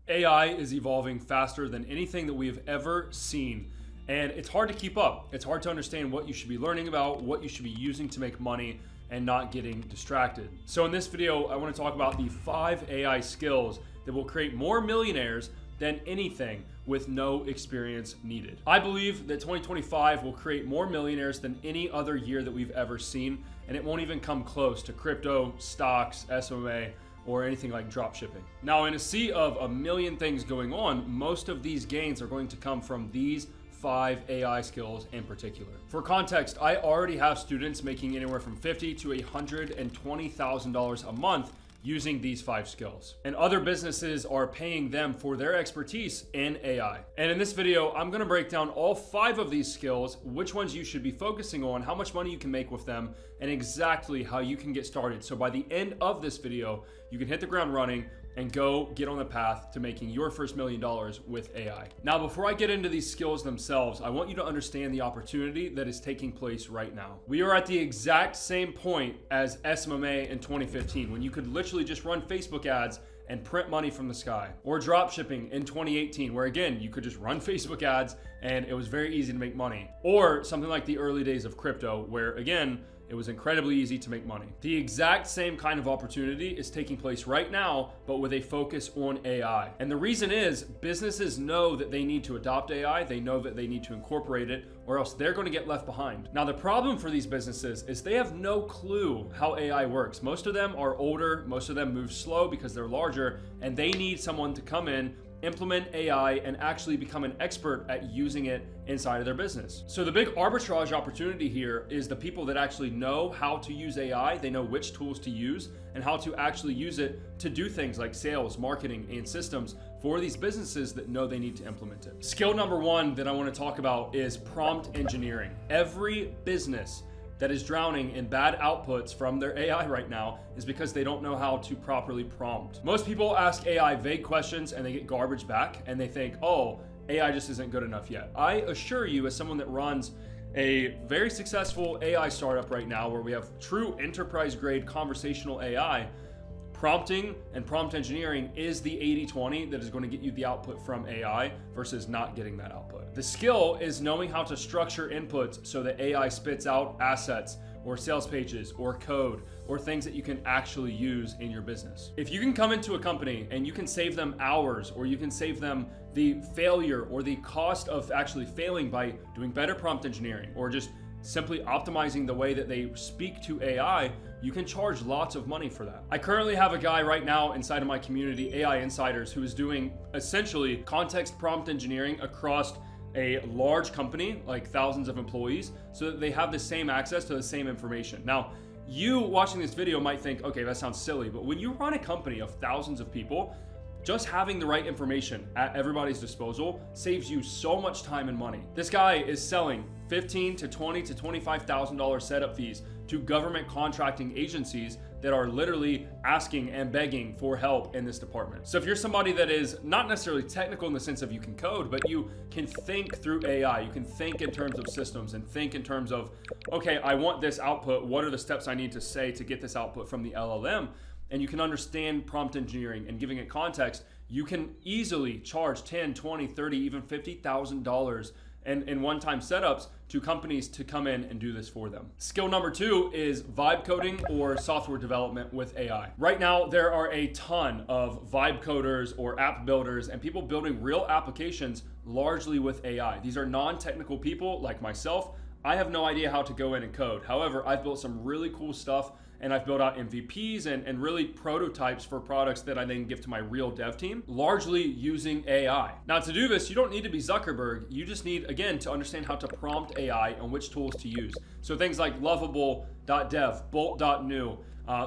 AI is evolving faster than anything that we have ever seen, and it's hard to keep up. It's hard to understand what you should be learning about, what you should be using to make money, and not getting distracted. So in this video, I want to talk about the 5 AI skills that will create more millionaires than anything with no experience needed. I believe that 2025 will create more millionaires than any other year that we've ever seen, and it won't even come close to crypto, stocks, SMA, or anything like drop shipping. Now, in a sea of a million things going on, most of these gains are going to come from these 5 AI skills in particular. For context, I already have students making anywhere from $50,000 to $120,000 a month using these 5 skills. And other businesses are paying them for their expertise in AI. And in this video, I'm gonna break down all 5 of these skills, which ones you should be focusing on, how much money you can make with them, and exactly how you can get started. So by the end of this video, you can hit the ground running and go get on the path to making your first $1 million with AI. Now, before I get into these skills themselves, I want you to understand the opportunity that is taking place right now. We are at the exact same point as SMA in 2015, when you could literally just run Facebook ads and print money from the sky. Or drop shipping in 2018, where again, you could just run Facebook ads and it was very easy to make money. Or something like the early days of crypto, where again, it was incredibly easy to make money. The exact same kind of opportunity is taking place right now, but with a focus on AI. And the reason is businesses know that they need to adopt AI, they know that they need to incorporate it, or else they're going to get left behind. Now, the problem for these businesses is they have no clue how AI works. Most of them are older, most of them move slow because they're larger, and they need someone to come in, implement AI, and actually become an expert at using it inside of their business. So the big arbitrage opportunity here is the people that actually know how to use AI, they know which tools to use and how to actually use it to do things like sales, marketing, and systems for these businesses that know they need to implement it. Skill number 1 that I want to talk about is prompt engineering. Every business that is drowning in bad outputs from their AI right now is because they don't know how to properly prompt. Most people ask AI vague questions and they get garbage back and they think, oh, AI just isn't good enough yet. I assure you, as someone that runs a very successful AI startup right now where we have true enterprise grade conversational AI, prompting and prompt engineering is the 80-20 that is going to get you the output from AI versus not getting that output. The skill is knowing how to structure inputs so that AI spits out assets or sales pages or code or things that you can actually use in your business. If you can come into a company and you can save them hours, or you can save them the failure or the cost of actually failing by doing better prompt engineering, or just simply optimizing the way that they speak to AI, you can charge lots of money for that. I currently have a guy right now inside of my community, AI Insiders, who is doing essentially context prompt engineering across a large company, like thousands of employees, so that they have the same access to the same information. Now, you watching this video might think, okay, that sounds silly, but when you run a company of thousands of people, just having the right information at everybody's disposal saves you so much time and money. This guy is selling $15,000 to $20,000 to $25,000 setup fees to government contracting agencies that are literally asking and begging for help in this department. So if you're somebody that is not necessarily technical in the sense of you can code, but you can think through AI, you can think in terms of systems and think in terms of, okay, I want this output, what are the steps I need to say to get this output from the LLM? And you can understand prompt engineering and giving it context, you can easily charge $10,000, $20,000, $30,000, even $50,000 in one-time setups to companies to come in and do this for them. Skill number 2 is vibe coding or software development with AI. Right now, there are a ton of vibe coders or app builders and people building real applications largely with AI. These are non-technical people like myself. I have no idea how to go in and code. However, I've built some really cool stuff, and I've built out MVPs and really prototypes for products that I then give to my real dev team, largely using AI. Now, to do this, you don't need to be Zuckerberg. You just need, again, to understand how to prompt AI and which tools to use. So things like Lovable.dev, Bolt.new,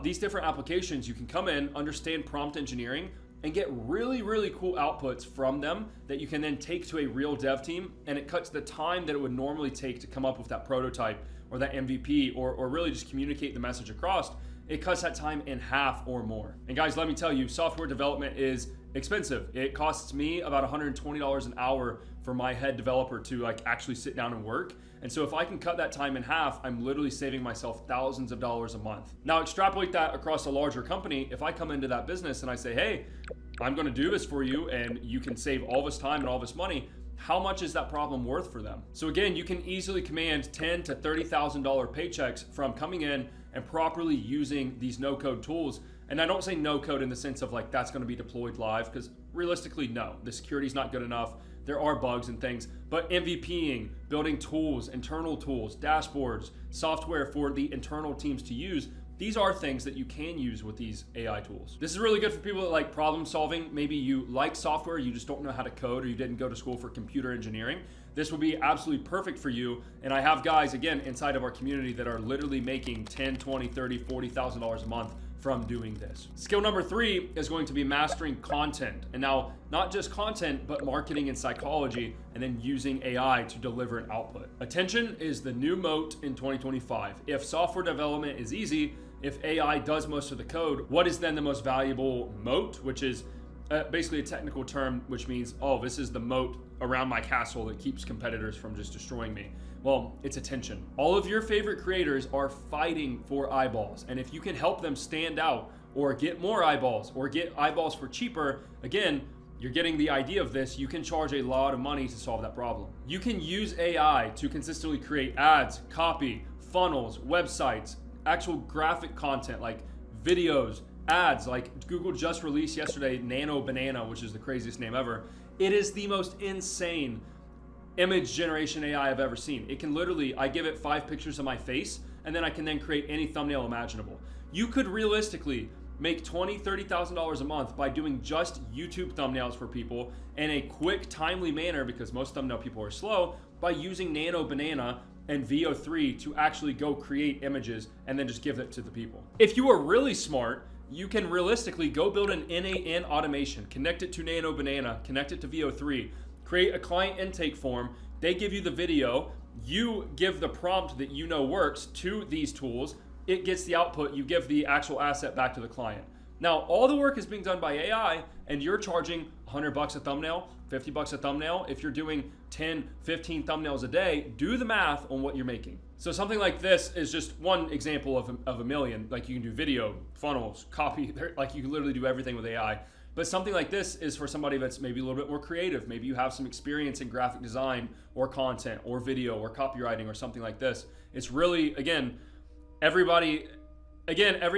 these different applications, you can come in, understand prompt engineering, and get really, really cool outputs from them that you can then take to a real dev team, and it cuts the time that it would normally take to come up with that prototype or that MVP or really just communicate the message across. It cuts that time in half or more. And guys, let me tell you, software development is expensive. It costs me about $120 an hour for my head developer to actually sit down and work. And so if I can cut that time in half, I'm literally saving myself thousands of dollars a month. Now extrapolate that across a larger company. If I come into that business and I say, hey, I'm going to do this for you and you can save all this time and all this money. How much is that problem worth for them? So again, you can easily command $10,000 to $30,000 paychecks from coming in and properly using these no-code tools. And I don't say no-code in the sense of like that's going to be deployed live, because realistically, no, the security is not good enough. There are bugs and things, but MVPing, building tools, internal tools, dashboards, software for the internal teams to use, these are things that you can use with these AI tools. This is really good for people that like problem solving. Maybe you like software, you just don't know how to code, or you didn't go to school for computer engineering. This will be absolutely perfect for you. And I have guys, again, inside of our community that are literally making $10,000, $20,000, $30,000, $40,000 a month from doing this. Skill number 3 is going to be mastering content. And now, not just content, but marketing and psychology, and then using AI to deliver an output. Attention is the new moat in 2025. If software development is easy, if AI does most of the code, what is then the most valuable moat, which is basically a technical term, which means, oh, this is the moat around my castle that keeps competitors from just destroying me. Well, it's attention. All of your favorite creators are fighting for eyeballs. And if you can help them stand out or get more eyeballs or get eyeballs for cheaper, again, you're getting the idea of this. You can charge a lot of money to solve that problem. You can use AI to consistently create ads, copy, funnels, websites, actual graphic content like videos, ads. Like Google just released yesterday Nano Banana, which is the craziest name ever. It is the most insane image generation AI I've ever seen. It can literally, I give it 5 pictures of my face, and then I can then create any thumbnail imaginable. You could realistically make $20,000, $30,000 a month by doing just YouTube thumbnails for people in a quick, timely manner, because most thumbnail people are slow, by using Nano Banana and VO3 to actually go create images and then just give it to the people. If you are really smart, you can realistically go build an NAN automation, connect it to Nano Banana, connect it to VO3, create a client intake form. They give you the video, you give the prompt that you know works to these tools, it gets the output, you give the actual asset back to the client. Now, all the work is being done by AI, and you're charging $100 a thumbnail, $50 a thumbnail. If you're doing 10, 15 thumbnails a day, do the math on what you're making. So something like this is just one example of a million. Like you can do video, funnels, copy, like you can literally do everything with AI. But something like this is for somebody that's maybe a little bit more creative. Maybe you have some experience in graphic design or content or video or copywriting or something like this. It's really, again, every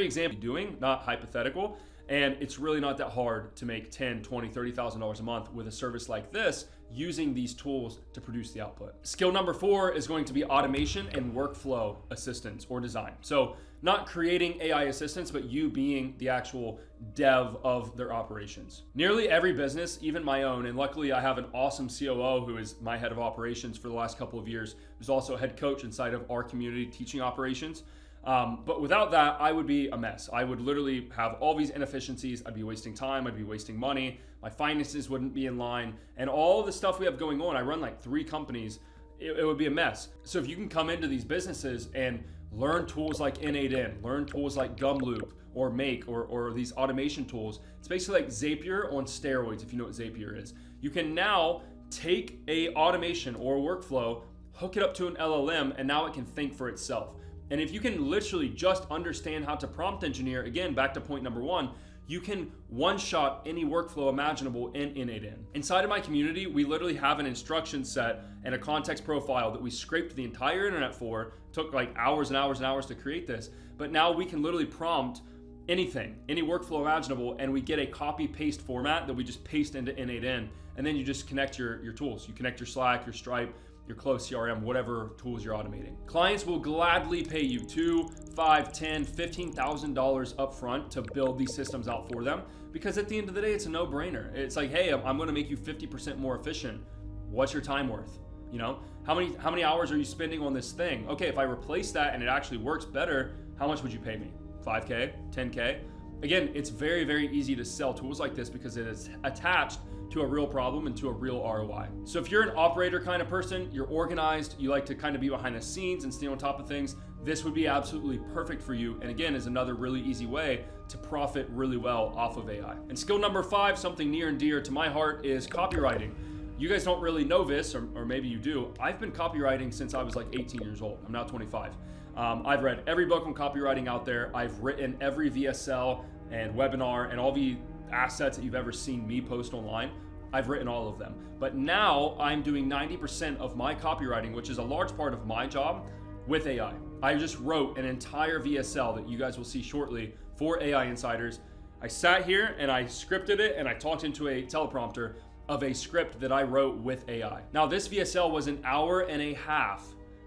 example you're doing, not hypothetical, and it's really not that hard to make $10,000, $20,000, $30,000 a month with a service like this using these tools to produce the output. Skill number 4 is going to be automation and workflow assistance or design. So not creating AI assistants, but you being the actual dev of their operations. Nearly every business, even my own, and luckily I have an awesome COO who is my head of operations for the last couple of years, who's also a head coach inside of our community teaching operations. But without that, I would be a mess. I would literally have all these inefficiencies. I'd be wasting time. I'd be wasting money. My finances wouldn't be in line. And all the stuff we have going on, I run like 3 companies. It would be a mess. So if you can come into these businesses and learn tools like N8N, learn tools like Gumloop or Make or these automation tools, it's basically like Zapier on steroids, if you know what Zapier is. You can now take a automation or a workflow, hook it up to an LLM, and now it can think for itself. And if you can literally just understand how to prompt engineer, again, back to point number 1, you can one-shot any workflow imaginable in N8N. Inside of my community, we literally have an instruction set and a context profile that we scraped the entire internet for. It took like hours and hours and hours to create this. But now we can literally prompt anything, any workflow imaginable, and we get a copy-paste format that we just paste into N8N. And then you just connect your tools. You connect your Slack, your Stripe, your Close CRM, whatever tools you're automating. Clients will gladly pay you $2,000, $5,000, $10,000, $15,000 upfront to build these systems out for them, because at the end of the day, it's a no-brainer. It's like, hey, I'm going to make you 50% more efficient. What's your time worth? You know, how many hours are you spending on this thing? Okay, if I replace that and it actually works better, how much would you pay me? $5K, $10K? Again, it's very, very easy to sell tools like this because it is attached to a real problem and to a real ROI. So if you're an operator kind of person, you're organized, you like to kind of be behind the scenes and stay on top of things, this would be absolutely perfect for you. And again, is another really easy way to profit really well off of AI. And skill number 5, something near and dear to my heart, is copywriting. You guys don't really know this, or maybe you do. I've been copywriting since I was like 18 years old. I'm now 25. I've read every book on copywriting out there. I've written every VSL and webinar and all the assets that you've ever seen me post online, I've written all of them. But now I'm doing 90% of my copywriting, which is a large part of my job, with AI. I just wrote an entire VSL that you guys will see shortly for AI Insiders. I sat here and I scripted it and I talked into a teleprompter of a script that I wrote with AI. Now this VSL was an hour and a half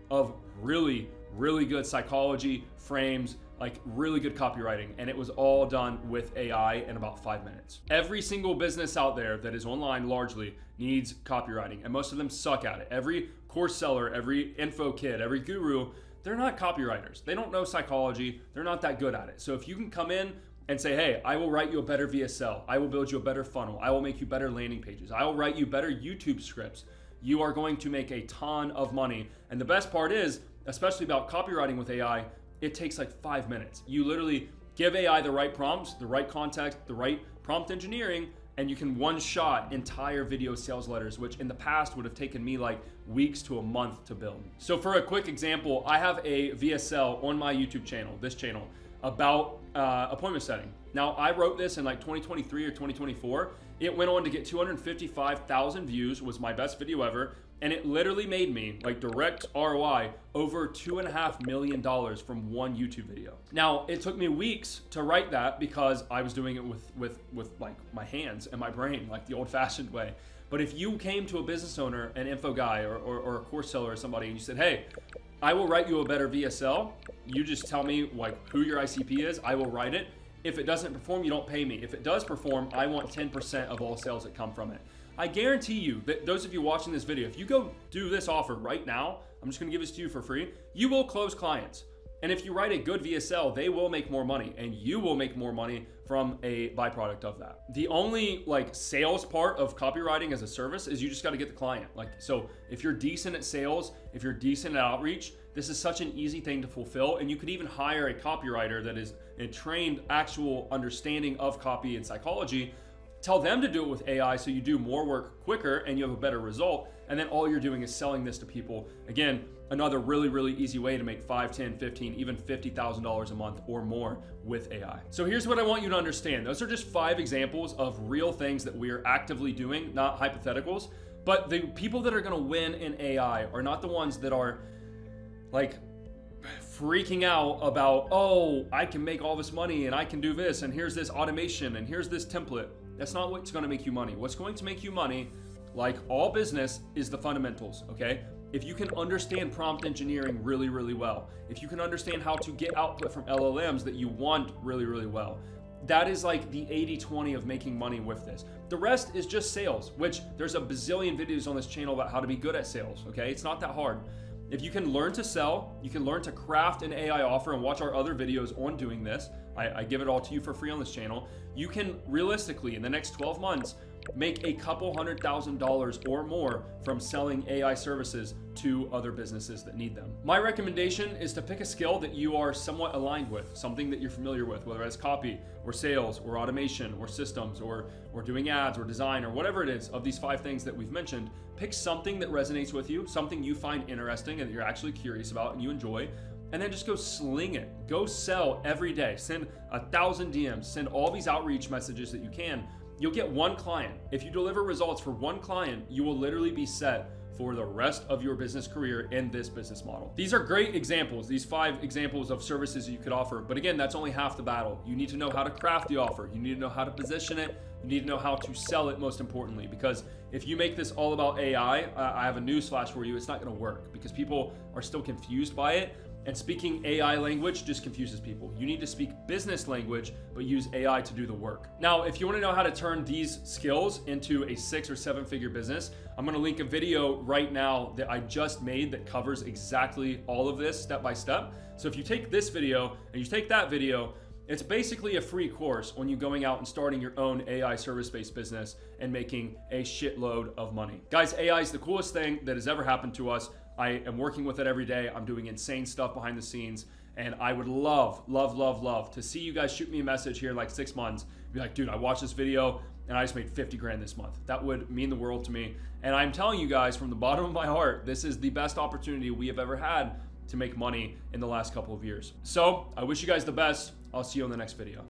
of really, really good psychology, frames, like really good copywriting, and it was all done with AI in about 5 minutes. Every single business out there that is online largely needs copywriting, and most of them suck at it. Every course seller, every info kid, every guru, they're not copywriters. They don't know psychology. They're not that good at it. So if you can come in and say, hey, I will write you a better VSL. I will build you a better funnel. I will make you better landing pages. I will write you better YouTube scripts. You are going to make a ton of money. And the best part is, especially about copywriting with AI, it takes like 5 minutes. You literally give AI the right prompts, the right context, the right prompt engineering, and you can one-shot entire video sales letters, which in the past would have taken me like weeks to a month to build. So for a quick example, I have a VSL on my YouTube channel, this channel, about appointment setting. Now I wrote this in like 2023 or 2024. It went on to get 255,000 views, was my best video ever. And it literally made me, like direct ROI, over $2.5 million from one YouTube video. Now, it took me weeks to write that because I was doing it with like my hands and my brain, like the old fashioned way. But if you came to a business owner, an info guy or a course seller or somebody and you said, hey, I will write you a better VSL. You just tell me like who your ICP is, I will write it. If it doesn't perform, you don't pay me. If it does perform, I want 10% of all sales that come from it. I guarantee you that those of you watching this video, if you go do this offer right now, I'm just gonna give this to you for free, you will close clients. And if you write a good VSL, they will make more money and you will make more money from a byproduct of that. The only like sales part of copywriting as a service is you just gotta get the client. Like, so if you're decent at sales, if you're decent at outreach, this is such an easy thing to fulfill. And you could even hire a copywriter that is a trained actual understanding of copy and psychology. Tell them to do it with AI so you do more work quicker and you have a better result. And then all you're doing is selling this to people. Again, another really, really easy way to make $5, $10, $15, even $50,000 a month or more with AI. So here's what I want you to understand. Those are just 5 examples of real things that we are actively doing, not hypotheticals. But the people that are gonna win in AI are not the ones that are like freaking out about, oh, I can make all this money and I can do this and here's this automation and here's this template. That's not what's going to make you money. What's going to make you money, like all business, is the fundamentals, okay? If you can understand prompt engineering really, really well, if you can understand how to get output from LLMs that you want really, really well, that is like the 80-20 of making money with this. The rest is just sales, which there's a bazillion videos on this channel about how to be good at sales, okay? It's not that hard. If you can learn to sell, you can learn to craft an AI offer and watch our other videos on doing this. I give it all to you for free on this channel. You can realistically, in the next 12 months, make a couple $100,000 or more from selling AI services to other businesses that need them. My recommendation is to pick a skill that you are somewhat aligned with, something that you're familiar with, whether it's copy or sales or automation or systems or doing ads or design or whatever it is of these 5 things that we've mentioned. Pick something that resonates with you, something you find interesting and that you're actually curious about and you enjoy, and then just go sling it. Go sell every day. Send 1,000 DMs, send all these outreach messages that you can. You'll get 1 client. If you deliver results for 1 client, you will literally be set for the rest of your business career in this business model. These are great examples, these 5 examples of services you could offer. But again, that's only half the battle. You need to know how to craft the offer. You need to know how to position it. You need to know how to sell it, most importantly, because if you make this all about AI, I have a news flash for you. It's not gonna work because people are still confused by it. And speaking AI language just confuses people. You need to speak business language, but use AI to do the work. Now, if you want to know how to turn these skills into a 6 or 7 figure business, I'm going to link a video right now that I just made that covers exactly all of this step by step. So if you take this video and you take that video, it's basically a free course on you going out and starting your own AI service-based business and making a shitload of money. Guys, AI is the coolest thing that has ever happened to us. I am working with it every day. I'm doing insane stuff behind the scenes. And I would love to see you guys shoot me a message here in like 6 months. Be like, dude, I watched this video and I just made 50 grand this month. That would mean the world to me. And I'm telling you guys from the bottom of my heart, this is the best opportunity we have ever had to make money in the last couple of years. So I wish you guys the best. I'll see you on the next video.